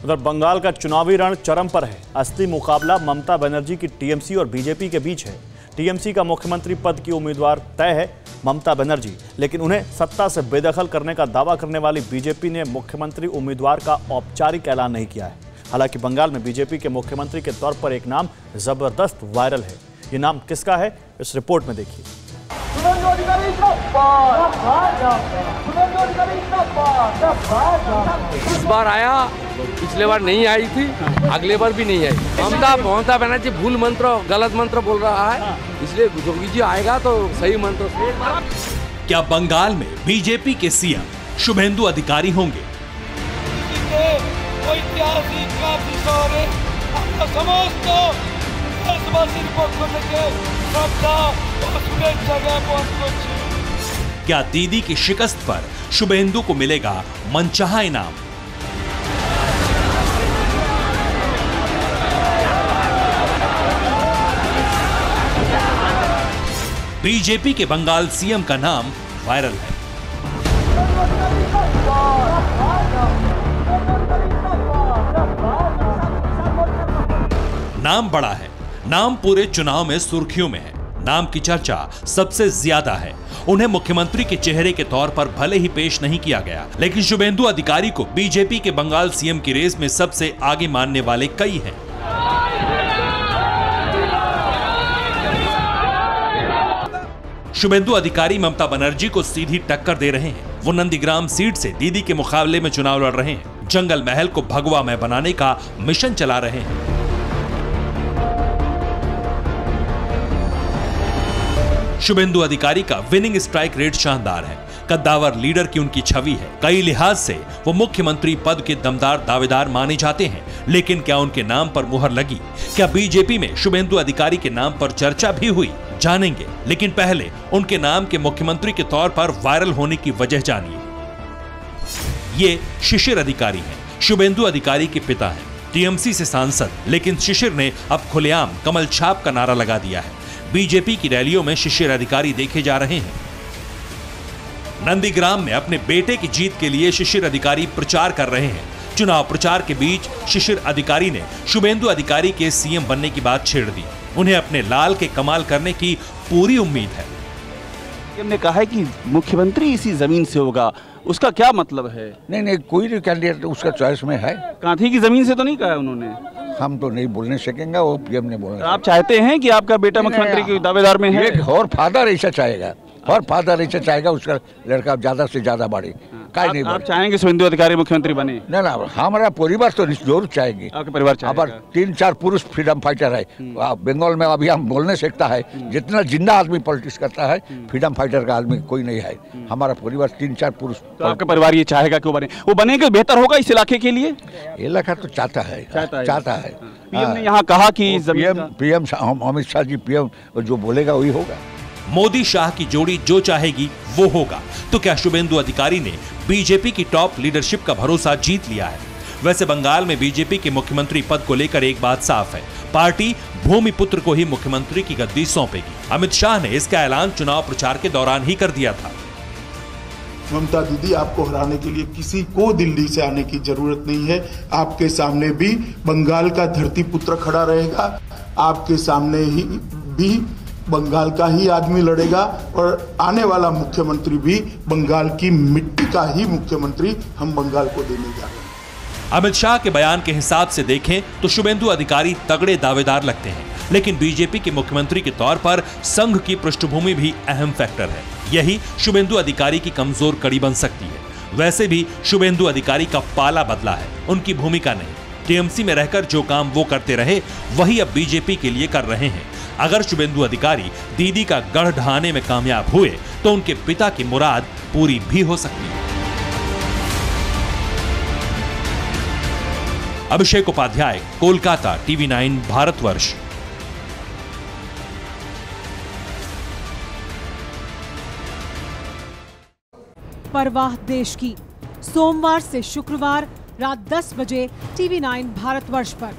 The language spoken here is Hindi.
उधर बंगाल का चुनावी रण चरम पर है। असली मुकाबला ममता बनर्जी की टीएमसी और बीजेपी के बीच है। टीएमसी का मुख्यमंत्री पद की उम्मीदवार तय है ममता बनर्जी, लेकिन उन्हें सत्ता से बेदखल करने का दावा करने वाली बीजेपी ने मुख्यमंत्री उम्मीदवार का औपचारिक ऐलान नहीं किया है। हालांकि बंगाल में बीजेपी के मुख्यमंत्री के तौर पर एक नाम जबरदस्त वायरल है। ये नाम किसका है, इस रिपोर्ट में देखिए। इस बार आया, पिछले बार नहीं आई थी, अगले बार भी नहीं आई। ममता बनर्जी भूल मंत्र, गलत मंत्र बोल रहा है, इसलिए जोगी जी आएगा तो सही मंत्र। क्या बंगाल में बीजेपी के सीएम शुभेंदु अधिकारी होंगे? क्या दीदी की शिकस्त पर शुभेंदु को मिलेगा मनचाहा इनाम? बीजेपी के बंगाल सीएम का नाम वायरल है। नाम बड़ा है, नाम पूरे चुनाव में सुर्खियों में है, नाम की चर्चा सबसे ज्यादा है। उन्हें मुख्यमंत्री के चेहरे के तौर पर भले ही पेश नहीं किया गया, लेकिन शुभेंदु अधिकारी को बीजेपी के बंगाल सीएम की रेस में सबसे आगे मानने वाले कई हैं। शुभेंदु अधिकारी ममता बनर्जी को सीधी टक्कर दे रहे हैं। वो नंदीग्राम सीट से दीदी के मुकाबले में चुनाव लड़ रहे हैं। जंगल महल को भगवा में बनाने का मिशन चला रहे हैं। शुभेंदु अधिकारी का विनिंग स्ट्राइक रेट शानदार है। कद्दावर लीडर की उनकी छवि है। कई लिहाज से वो मुख्यमंत्री पद के दमदार दावेदार माने जाते हैं, लेकिन क्या उनके नाम पर मुहर लगी? क्या बीजेपी में शुभेंदु अधिकारी के नाम पर चर्चा भी हुई? जानेंगे, लेकिन पहले उनके नाम के मुख्यमंत्री के तौर पर वायरल होने की वजह जानिए। ये शिशिर अधिकारी हैं। शुभेंदु अधिकारी के पिता हैं, टीएमसी से सांसद, लेकिन शिशिर ने अब खुलेआम कमल छाप का नारा लगा दिया है। बीजेपी की रैलियों में शिशिर अधिकारी देखे जा रहे हैं। नंदीग्राम में अपने बेटे की जीत के लिए शिशिर अधिकारी प्रचार कर रहे हैं। चुनाव प्रचार के बीच शिशिर अधिकारी ने शुभेंदु अधिकारी के सीएम बनने की बात छेड़ दी। उन्हें अपने लाल के कमाल करने की पूरी उम्मीद है। हमने कहा है कि मुख्यमंत्री इसी जमीन से होगा, उसका क्या मतलब है? नहीं, कोई भी कैंडिडेट उसका चॉइस में है। कांठी की जमीन से तो नहीं कहा उन्होंने। हम तो नहीं बोलने सकेंगे, वो पीएम ने बोला। आप चाहते हैं कि आपका बेटा मुख्यमंत्री के दावेदार में है? और फादर ऐसा चाहेगा, और फादर ऐसा चाहेगा उसका लड़का ज्यादा से ज्यादा बढ़े। आप चाहेंगे शुभेंदु अधिकारी मुख्यमंत्री बने? ना, हमारा परिवार तो जरूर चाहेंगे। आपके परिवार चाहेगा? 3-4 पुरुष फ्रीडम फाइटर है बंगाल में। अभी हम बोलने सकता है, जितना जिंदा आदमी पॉलिटिक्स करता है, फ्रीडम फाइटर का आदमी कोई नहीं है। हमारा परिवार 3-4 पुरुष। तो आपका परिवार ये चाहेगा कि वो बनेगा, बेहतर होगा इस इलाके के लिए? इलाका तो चाहता है। पीएम ने यहाँ कहा कि पीएम अमित शाह जी पीएम जो बोलेगा वही होगा। मोदी शाह की जोड़ी जो चाहेगी वो होगा। तो क्या शुभेंदु अधिकारी ने बीजेपी की टॉप लीडरशिप का भरोसा जीत लिया है? वैसे बंगाल में बीजेपी के मुख्यमंत्री पद को लेकर एक बात साफ है, पार्टी भूमिपुत्र को ही मुख्यमंत्री की गद्दी सौंपेगी। अमित शाह ने इसका ऐलान चुनाव प्रचार के दौरान ही कर दिया था। ममता दीदी, आपको हराने के लिए किसी को दिल्ली से आने की जरूरत नहीं है। आपके सामने भी बंगाल का धरती पुत्र खड़ा रहेगा, आपके सामने ही भी बंगाल का ही आदमी लड़ेगा, और आने वाला मुख्यमंत्री भी बंगाल की मिट्टी का ही मुख्यमंत्री हम बंगाल को देने जा रहे हैं। अमित शाह के बयान के हिसाब से देखें तो शुभेंदु अधिकारी तगड़े दावेदार लगते हैं, लेकिन बीजेपी के मुख्यमंत्री के तौर पर संघ की पृष्ठभूमि भी अहम फैक्टर है। यही शुभेंदु अधिकारी की कमजोर कड़ी बन सकती है। वैसे भी शुभेंदु अधिकारी का पाला बदला है, उनकी भूमिका नहीं। टीएमसी में रहकर जो काम वो करते रहे वही अब बीजेपी के लिए कर रहे हैं। अगर शुभेंदु अधिकारी दीदी का गढ़ ढहाने में कामयाब हुए तो उनके पिता की मुराद पूरी भी हो सकती है। अभिषेक उपाध्याय, कोलकाता, TV9 भारतवर्ष। परवाह देश की, सोमवार से शुक्रवार रात 10 बजे TV9 भारतवर्ष पर।